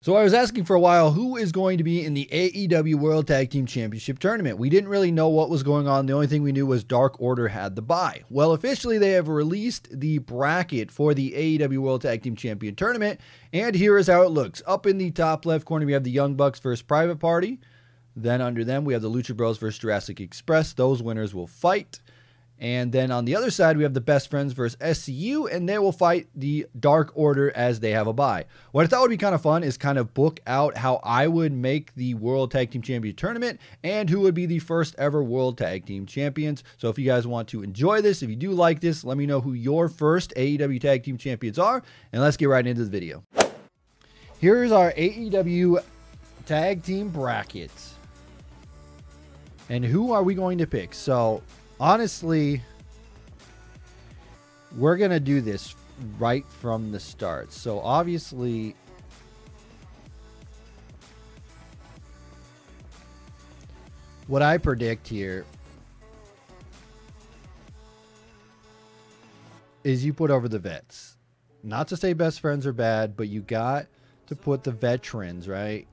So I was asking for a while who is going to be in the AEW World Tag Team Championship Tournament. We didn't really know what was going on. The only thing we knew was Dark Order had the bye. Well, officially they have released the bracket for the AEW World Tag Team Champion Tournament, and here is how it looks. Up in the top left corner, we have the Young Bucks versus Private Party. Then under them, we have the Lucha Bros versus Jurassic Express. Those winners will fight. And then on the other side, we have the Best Friends versus SCU, and they will fight the Dark Order as they have a bye. What I thought would be kind of fun is kind of book out how I would make the World Tag Team Champion Tournament and who would be the first ever World Tag Team Champions. So if you guys want to enjoy this, if you do like this, let me know who your first AEW Tag Team Champions are, and let's get right into the video. Here's our AEW Tag Team brackets. And who are we going to pick? So honestly, we're going to do this right from the start. So obviously, what I predict here is you put over the vets. Not to say Best Friends are bad, but you got to put the veterans, right?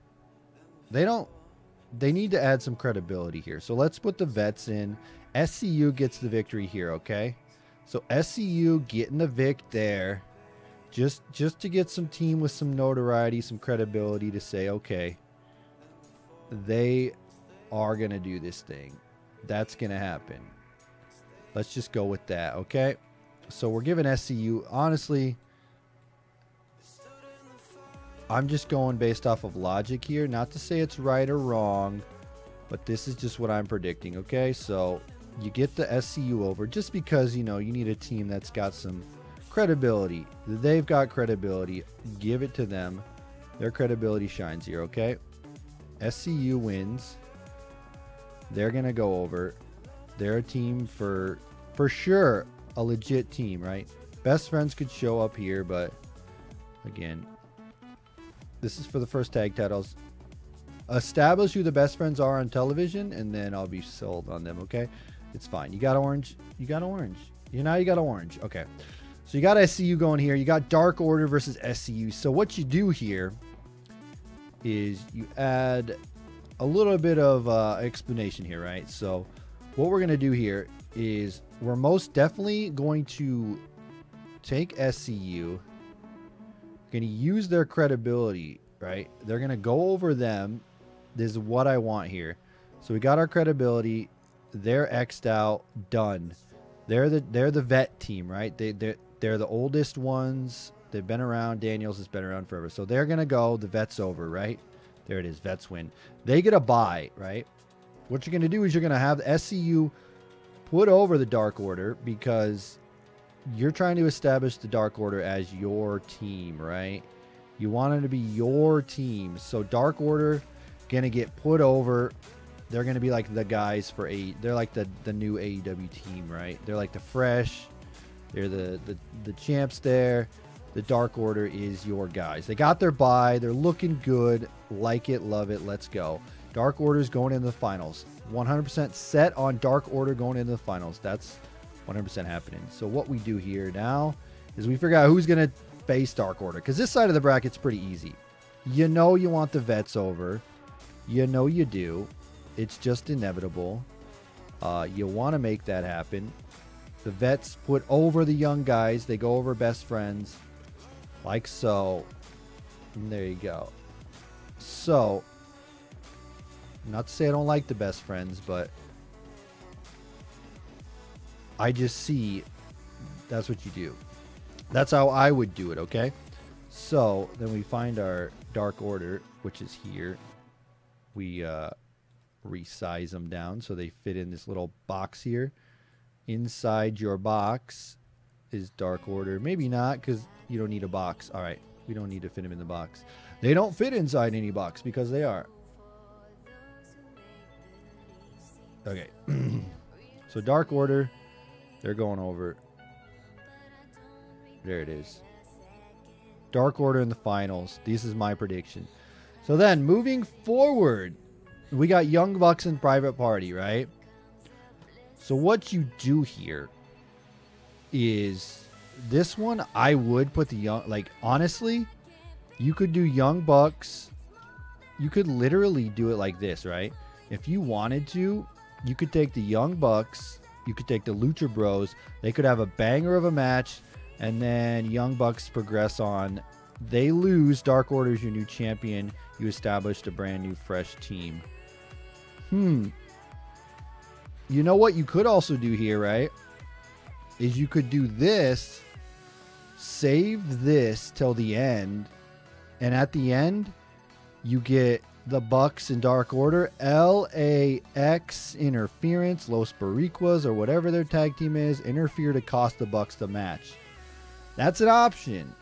They need to add some credibility here. So let's put the vets in. SCU gets the victory here, okay? So SCU getting the Vic there just to get some team with some notoriety, some credibility to say, okay, they are going to do this thing. That's going to happen. Let's just go with that, okay? So we're giving SCU, honestly, I'm just going based off of logic here. Not to say it's right or wrong, but this is just what I'm predicting, okay? So you get the SCU over just because, you know, you need a team that's got some credibility. They've got credibility. Give it to them. Their credibility shines here, okay? SCU wins. They're going to go over. They're a team for sure, a legit team, right? Best Friends could show up here, but again, this is for the first tag titles. Establish who the Best Friends are on television, and then I'll be sold on them, okay? It's fine. You got orange. You got orange. You got orange. Okay. So you got SCU going here. You got Dark Order versus SCU. So what you do here is you add a little bit of explanation here, right? So what we're going to do here is we're most definitely going to take SCU. Going to use their credibility, right? They're going to go over them. This is what I want here. So we got our credibility. They're X'd out, done. They're the vet team, right? They're the oldest ones. They've been around. Daniels has been around forever. So they're gonna go. The vet's over, right? There it is. Vets win. They get a bye, right? What you're gonna do is you're gonna have the SCU put over the Dark Order because you're trying to establish the Dark Order as your team, right? You want them to be your team. So Dark Order gonna get put over. They're going to be like the guys for they're like the new AEW team, right? They're like the fresh. They're the champs there. The Dark Order is your guys. They got their bye. They're looking good. Like it, love it. Let's go. Dark Order's going into the finals. 100% set on Dark Order going into the finals. That's 100% happening. So what we do here now is we figure out who's going to face Dark Order. Because this side of the bracket's pretty easy. You know you want the vets over. You know you do. It's just inevitable. You want to make that happen. The vets put over the young guys. They go over Best Friends. Like so. And there you go. So, not to say I don't like the Best Friends, but I just see that's what you do. That's how I would do it, okay? So, then we find our Dark Order, which is here. We, resize them down so they fit in this little box here. Inside your box is Dark Order. Maybe not, because you don't need a box. All right, we don't need to fit them in the box. They don't fit inside any box because they are. Okay. So Dark Order, they're going over. There it is. Dark Order in the finals. This is my prediction. So then, moving forward, we got Young Bucks and Private Party, right? So what you do here is this one, I would put the young, like, honestly, You could do Young Bucks. You could literally do it like this, right? If you wanted to, you could take the Young Bucks. You could take the Lucha Bros. They could have a banger of a match, and then Young Bucks progress on. They lose. Dark Order is your new champion. You established a brand new, fresh team. You know what you could also do here, right? Is you could do this, save this till the end, and at the end, you get the Bucks and Dark Order, LAX interference, Los Boricuas, or whatever their tag team is, interfere to cost the Bucks the match. That's an option.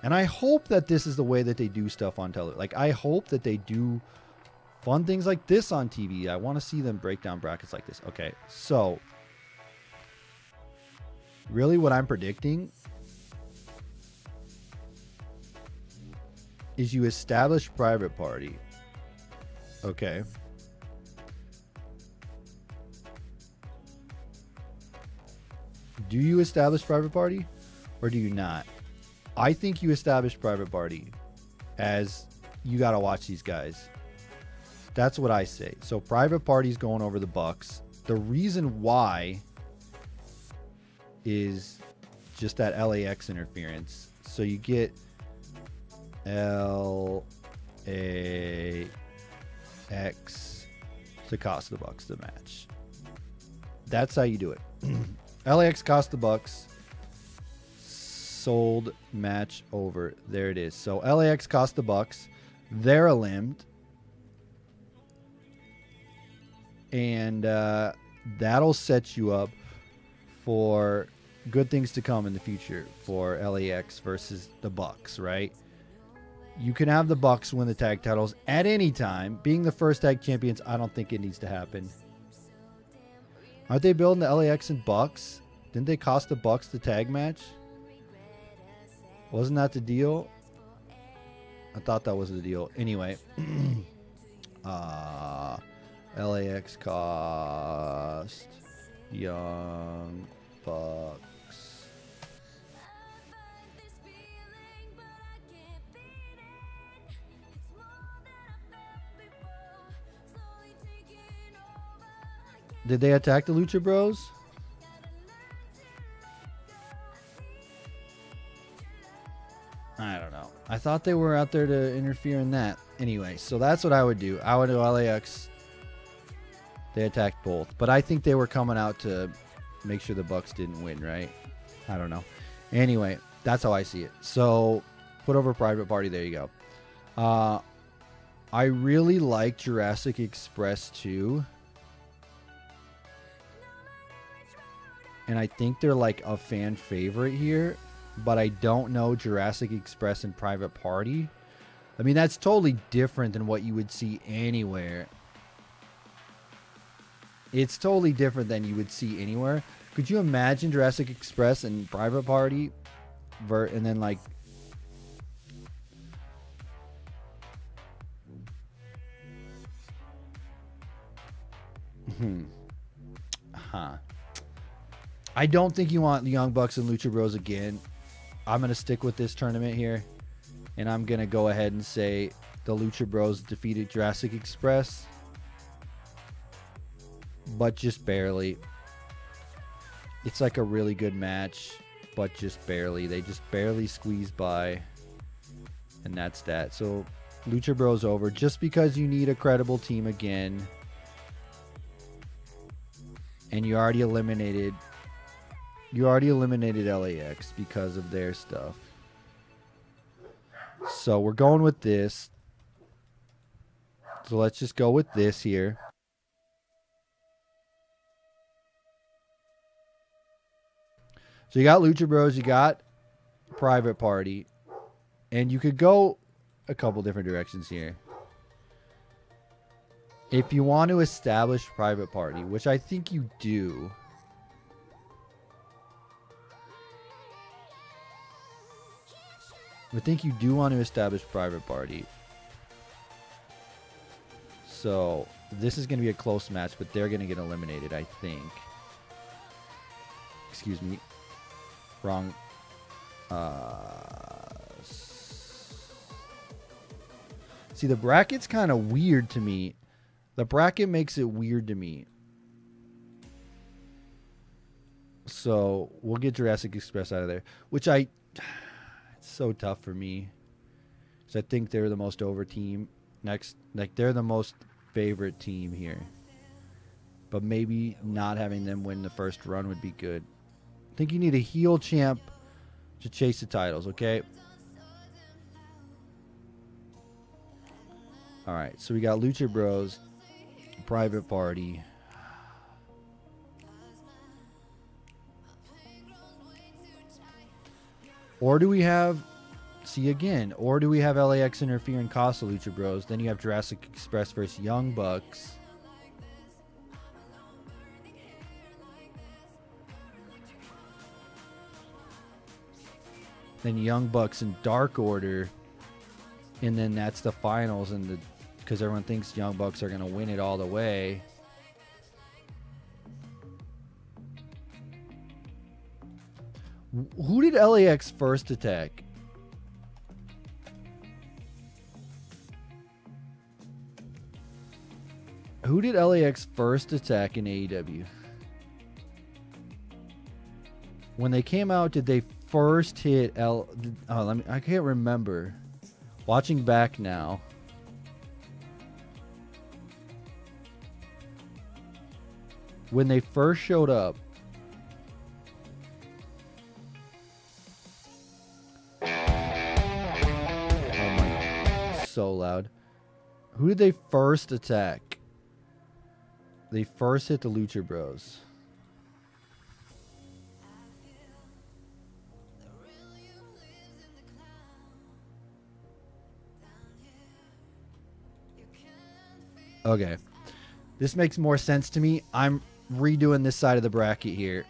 And I hope that this is the way that they do stuff on television. Like, I hope that they do fun things like this on TV. I want to see them break down brackets like this. Okay, so really what I'm predicting is you establish Private Party. Okay. Do you establish Private Party or do you not? I think you establish Private Party, as you got to watch these guys. That's what I say. So Private Party's going over the Bucks. The reason why is just that LAX interference. So you get LAX to cost the Bucks the match. That's how you do it. LAX cost the Bucks. Sold, match over. There it is. So LAX cost the Bucks. They're eliminated. And that'll set you up for good things to come in the future for LAX versus the Bucks, right? You can have the Bucks win the tag titles at any time. Being the first tag champions, I don't think it needs to happen. Aren't they building the LAX and Bucks? Didn't they cost the Bucks the tag match? Wasn't that the deal? I thought that was the deal. Anyway. LAX cost Young Bucks. Did they attack the Lucha Bros? I don't know. I thought they were out there to interfere in that. Anyway, so that's what I would do. I would do LAX. They attacked both. But I think they were coming out to make sure the Bucks didn't win, right? I don't know. Anyway, that's how I see it. So, put over Private Party. There you go. I really like Jurassic Express too. And I think they're like a fan favorite here. But I don't know Jurassic Express and Private Party. I mean, that's totally different than what you would see anywhere. It's totally different than you would see anywhere. Could you imagine Jurassic Express and Private Party? And then like... I don't think you want the Young Bucks and Lucha Bros again. I'm going to stick with this tournament here. And I'm going to go ahead and say the Lucha Bros defeated Jurassic Express. But just barely. It's like a really good match. But just barely. They just barely squeezed by. And that's that. So Lucha Bros over. Just because you need a credible team again. And you already eliminated... You already eliminated LAX because of their stuff. So we're going with this. So let's just go with this here. So you got Lucha Bros, you got Private Party. And you could go a couple different directions here. If you want to establish Private Party, which I think you do... I think you do want to establish Private Party. So, this is going to be a close match, but they're going to get eliminated, I think. Excuse me. Wrong. See, the bracket's kind of weird to me. The bracket makes it weird to me. So we'll get Jurassic Express out of there, which it's so tough for me. Because I think they're the most over team. Next, like they're the most favorite team here. But maybe not having them win the first run would be good. I think you need a heel champ to chase the titles, okay? Alright, so we got Lucha Bros, Private Party. Or do we have... See again, or do we have LAX interfere and cost the Lucha Bros? Then you have Jurassic Express versus Young Bucks. Then Young Bucks and Dark Order. And then that's the finals, and the because everyone thinks Young Bucks are going to win it all the way. Who did LAX first attack? Who did LAX first attack in AEW? When they came out, did they first hit I can't remember. Watching back now. When they first showed up. Oh my, so loud. Who did they first attack? They first hit the Lucha Bros. Okay. This makes more sense to me. I'm redoing this side of the bracket here.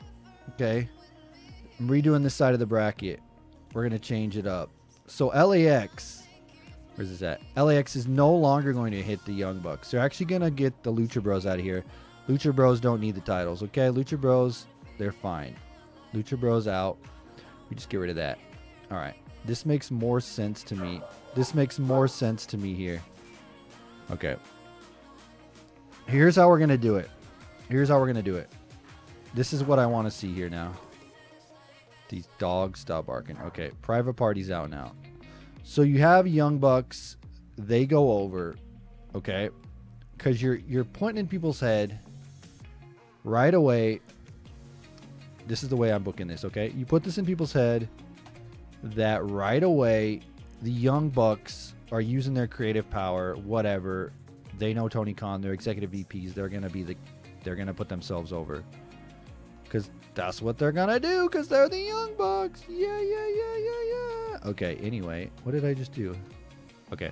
Okay. I'm redoing this side of the bracket. We're going to change it up. So LAX. Where's this at? LAX is no longer going to hit the Young Bucks. They're actually going to get the Lucha Bros out of here. Lucha Bros don't need the titles. Okay. Lucha Bros, they're fine. Lucha Bros out. We just get rid of that. All right. This makes more sense to me. This makes more sense to me here. Okay. Here's how we're going to do it. Here's how we're going to do it. This is what I want to see here now. These dogs stop barking. Okay, Private Party's out now. So you have Young Bucks. They go over. Okay? Because you're pointing in people's head right away. This is the way I'm booking this, okay? You put this in people's head that right away the Young Bucks are using their creative power, whatever. They know Tony Khan, they're executive VPs. They're gonna put themselves over, because that's what they're gonna do. Because they're the Young Bucks. Yeah. Okay. Anyway, what did I just do? Okay.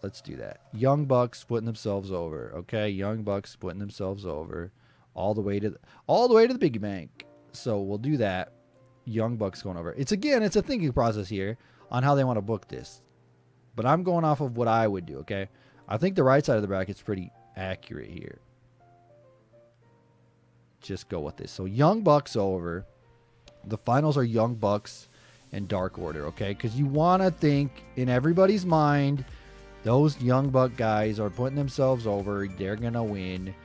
Let's do that. Young Bucks putting themselves over. Okay. Young Bucks putting themselves over, all the way to the Big Bank. So we'll do that. Young Bucks going over. It's a thinking process here on how they want to book this. But I'm going off of what I would do, okay? I think the right side of the bracket's pretty accurate here. Just go with this. So Young Bucks over. The finals are Young Bucks and Dark Order, okay? Because you want to think in everybody's mind, those Young Buck guys are putting themselves over. They're going to win.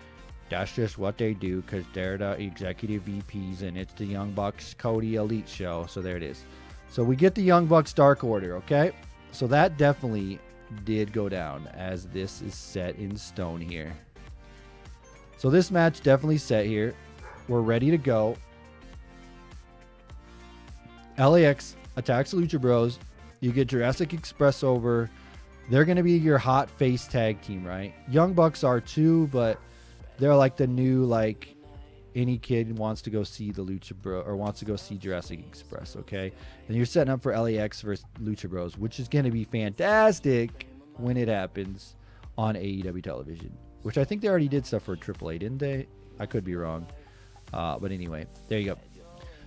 That's just what they do because they're the executive VPs and it's the Young Bucks Cody Elite show. So there it is. So we get the Young Bucks Dark Order, okay? So that definitely did go down, as this is set in stone here. So this match definitely set here. We're ready to go. LAX attacks the Lucha Bros. You get Jurassic Express over. They're going to be your hot face tag team, right? Young Bucks are too, but they're like the new, like, any kid wants to go see the Lucha Bro or wants to go see Jurassic Express, okay? And you're setting up for LAX versus Lucha Bros, which is going to be fantastic when it happens on AEW television, which I think they already did stuff for AAA, didn't they? I could be wrong. But anyway, there you go.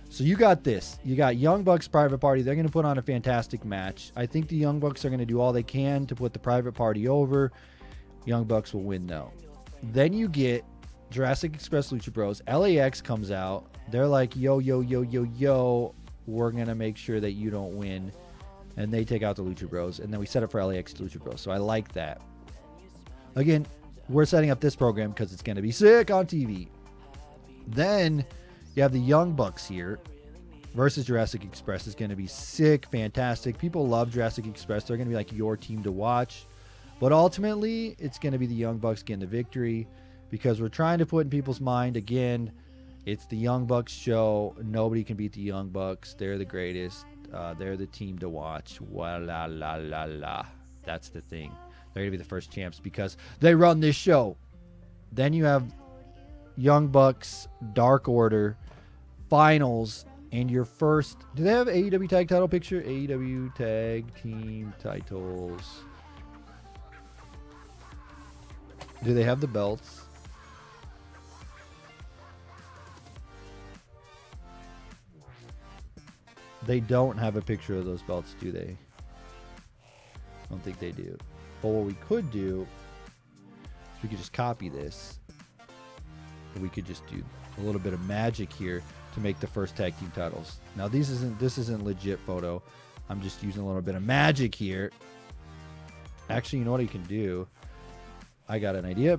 So you got this. You got Young Bucks Private Party. They're going to put on a fantastic match. I think the Young Bucks are going to do all they can to put the Private Party over. Young Bucks will win, though. Then you get Jurassic Express Lucha Bros. LAX comes out. They're like, yo, we're going to make sure that you don't win. and they take out the Lucha Bros, and then we set up for LAX Lucha Bros. So I like that. Again, we're setting up this program because it's going to be sick on TV. Then you have the Young Bucks here versus Jurassic Express. Is going to be sick, fantastic. People love Jurassic Express. They're going to be like your team to watch. But ultimately, it's going to be the Young Bucks getting the victory because we're trying to put in people's mind, again, it's the Young Bucks show. Nobody can beat the Young Bucks. They're the greatest. They're the team to watch. Wa la la la la. That's the thing. They're going to be the first champs because they run this show. Then you have Young Bucks, Dark Order, Finals, and your first... Do they have AEW tag title picture? AEW tag team titles. Do they have the belts? They don't have a picture of those belts, do they? I don't think they do. But what we could do is we could just copy this. And we could just do a little bit of magic here to make the first tag team titles. Now this isn't legit photo. I'm just using a little bit of magic here. Actually, you know what you can do? I got an idea.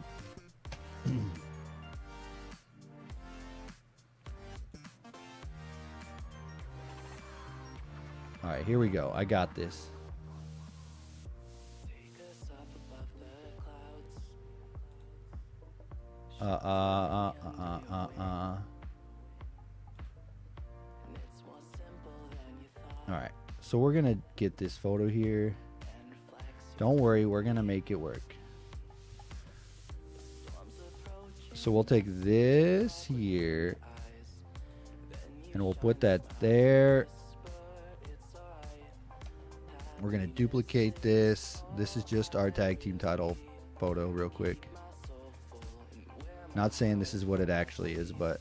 All right, here we go. I got this. All right, so we're gonna get this photo here. Don't worry, we're gonna make it work. So we'll take this here and we'll put that there. We're gonna duplicate this. This is just our tag team title photo real quick. Not saying this is what it actually is, but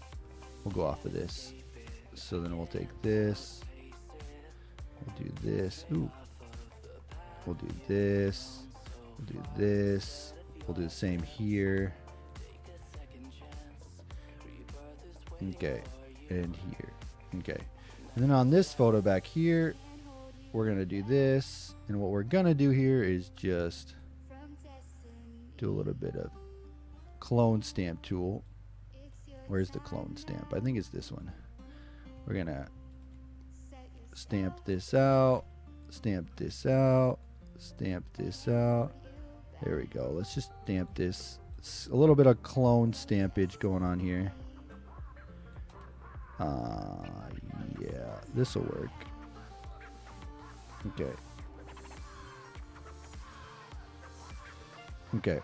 we'll go off of this. So then we'll take this. We'll do this. Ooh. We'll do this. We'll do this. We'll do the same here. Okay. And here. Okay. And then on this photo back here, we're going to do this. And what we're going to do here is just do a little bit of clone stamp tool. Where's the clone stamp? I think it's this one. We're going to stamp this out, stamp this out, stamp this out. There we go. Let's just stamp this. A little bit of clone stampage going on here. Yeah, this will work. Okay. Okay.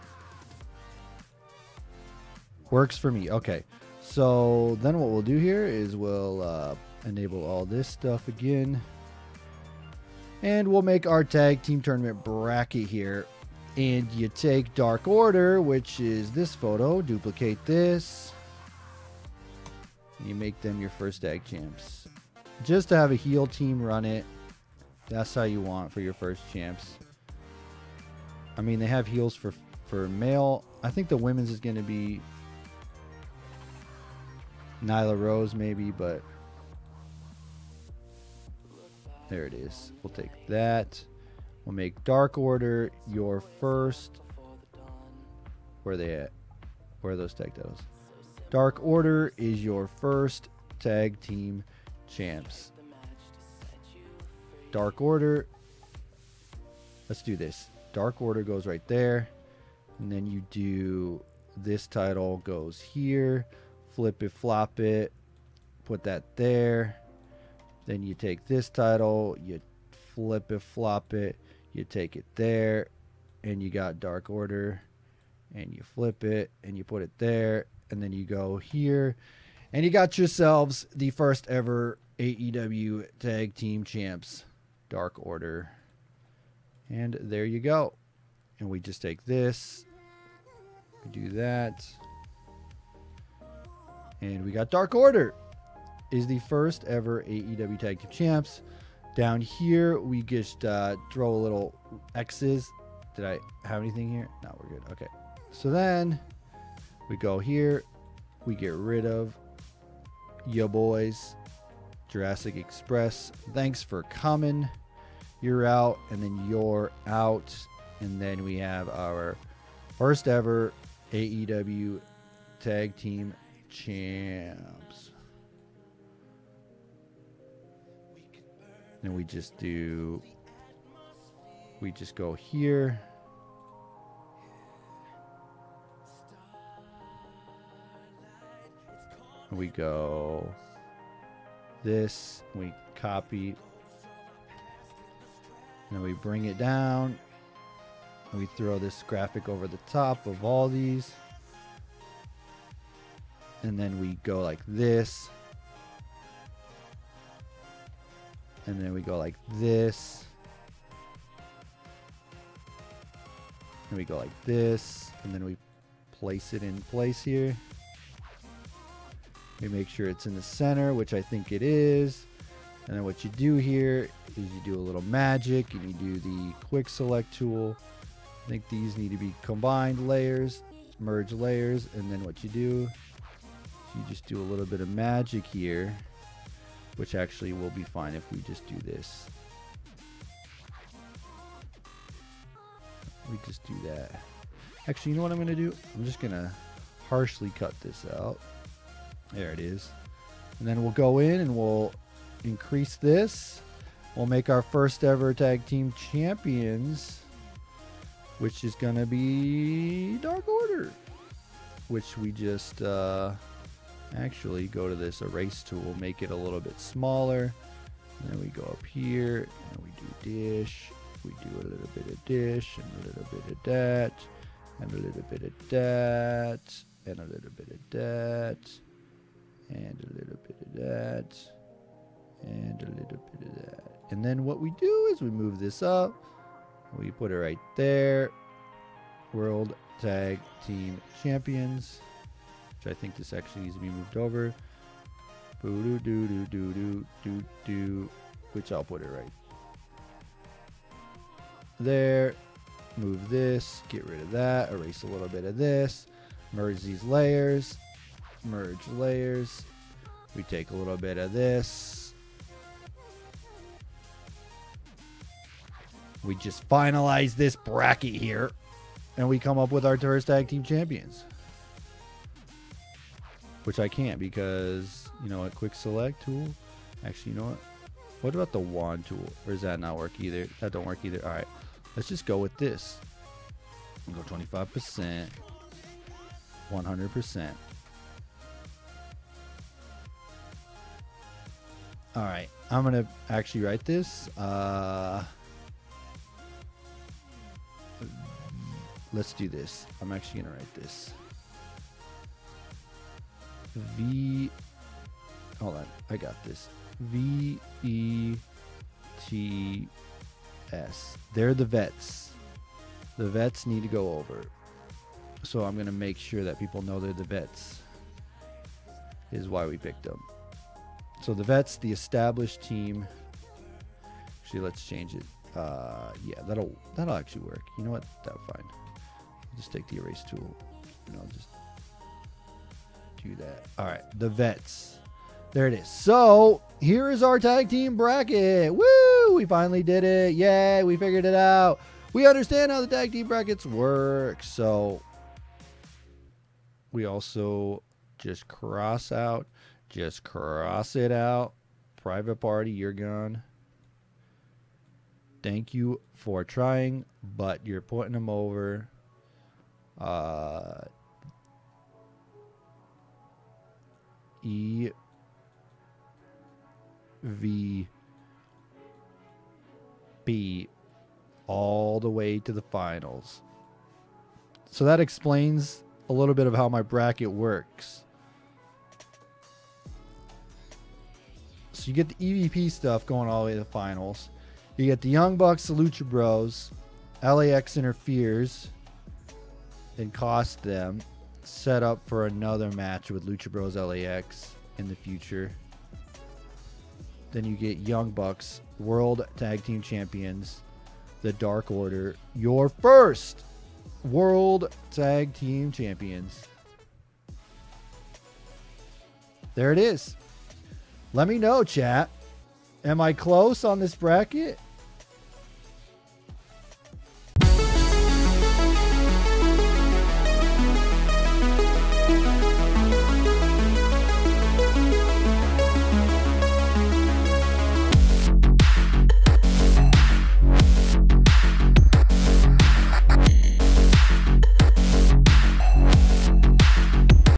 Works for me. Okay. So then what we'll do here is we'll enable all this stuff again. And we'll make our tag team tournament bracket here. And you take Dark Order, which is this photo, duplicate this. And you make them your first tag champs. Just to have a heel team run it. That's how you want for your first champs. I mean, they have heels for male. I think the women's is going to be Nyla Rose maybe, but there it is. We'll take that. We'll make Dark Order your first. Where are they at? Where are those tag titles? Dark Order is your first tag team champs. Dark Order. Let's do this. Dark Order goes right there. And then you do this title goes here. Flip it, flop it. Put that there. Then you take this title. You flip it, flop it. You take it there. And you got Dark Order. And you flip it. And you put it there. And then you go here. And you got yourselves the first ever AEW Tag Team Champs. Dark Order. And there you go. And we just take this. We do that. And we got Dark Order. Is the first ever AEW Tag Team Champs. Down here, we just throw a little X's. Did I have anything here? No, we're good. Okay. So then we go here. We get rid of Yo Boys. Jurassic Express. Thanks for coming. you're out, and then you're out. And then we have our first ever AEW Tag Team Champs. And we just go here. And we go this, we copy, and then we bring it down, and we throw this graphic over the top of all these, and then we go like this, and then we go like this, and we go like this, and then we place it in place here. We make sure it's in the center, which I think it is. And then what you do here is you do a little magic and you do the quick select tool. I think these need to be combined layers, merge layers. And then what you do is you just do a little bit of magic here, which actually will be fine if we just do this. We just do that. Actually, you know what I'm going to do? I'm just going to harshly cut this out. There it is. And then we'll go in and we'll increase this. We'll make our first ever tag team champions, which is going to be Dark Order, which we just actually go to this erase tool, make it a little bit smaller. And then we go up here and we do dish. We do a little bit of dish and a little bit of that and a little bit of that and a little bit of that. And a little bit of that. And a little bit of that. And then what we do is we move this up. We put it right there. World Tag Team Champions. Which I think this actually needs to be moved over. Boo-doo-doo-doo-doo-doo-doo. Which I'll put it right there. Move this. Get rid of that. Erase a little bit of this. Merge these layers. Merge layers. We take a little bit of this. We just finalize this bracket here, and we come up with our first tag team champions. Which I can't because, you know what, quick select tool. Actually, you know what? What about the wand tool? Or does that not work either? That don't work either. All right, let's just go with this. We'll go 25%, 100%. All right, I'm going to actually write this. Let's do this. I'm actually going to write this. Hold on, I got this. VETS. They're the vets. The vets need to go over. So I'm going to make sure that people know they're the vets. Is why we picked them. So the vets, the established team. Actually, let's change it. Yeah, that'll actually work. You know what? That's fine. Just take the erase tool. And I'll just do that. All right, the vets. There it is. So here is our tag team bracket. Woo! We finally did it. Yay! We figured it out. We understand how the tag team brackets work. So we also just cross out. Just cross it out. Private party, you're gone. Thank you for trying, but you're putting them over. EVP all the way to the finals. So that explains a little bit of how my bracket works. So you get the EVP stuff going all the way to the finals. You get the Young Bucks, the Lucha Bros. LAX interferes and costs them. Set up for another match with Lucha Bros LAX in the future. Then you get Young Bucks, World Tag Team Champions, the Dark Order, your first World Tag Team Champions. There it is. Let me know, chat. Am I close on this bracket?